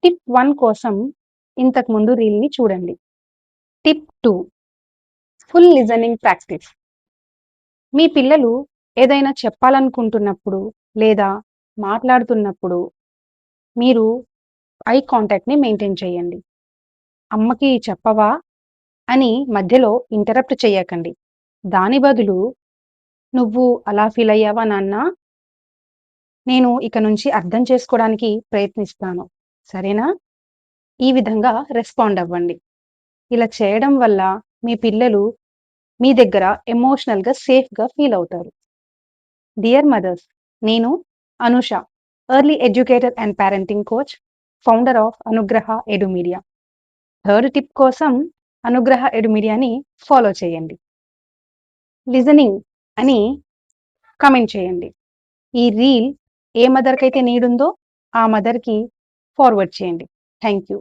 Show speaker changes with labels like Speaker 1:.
Speaker 1: Tip 1 కోసం ఇంతకు ముందు రీల్‌ని చూడండి. Tip 2 full listening practice. మీ పిల్లలు ఏదైనా చెప్పాలనుకుంటున్నప్పుడు లేదా మాట్లాడుతున్నప్పుడు మీరు ఐ కాంటాక్ట్‌ని మెయింటైన్ చేయండి. అమ్మకి చెప్పవా? అని మధ్యలో ఇంటరప్ట్ చేయకండి. దాని బదులు నువ్వు అలా ఫీల్ అయ్యావా నాన్నా? నేను ఇక నుంచి అర్థం చేసుకోవడానికి ప్రయత్నిస్తాను. సరేనా? ఈ విధంగా రెస్పాండ్ అవ్వండి. ఇలా చేయడం వల్ల మీ పిల్లలు మీ దగ్గర ఎమోషనల్‌గా సేఫ్‌గా ఫీల్ అవుతారు. డియర్ మదర్స్, నేను Anusha, early educator and parenting coach, founder of అనుగ్రహ ఎడు మీడియా. థర్డ్ టిప్ కోసం అనుగ్రహ ఎడు మీడియాని ఫాలో చేయండి. లిజనింగ్ అని కామెంట్ చేయండి. ఈ రీల్ ఏ మదర్‌కైతే నీడ్ ఉందో ఆ మదర్‌కి ఫార్వర్డ్ చేయండి. Thank you.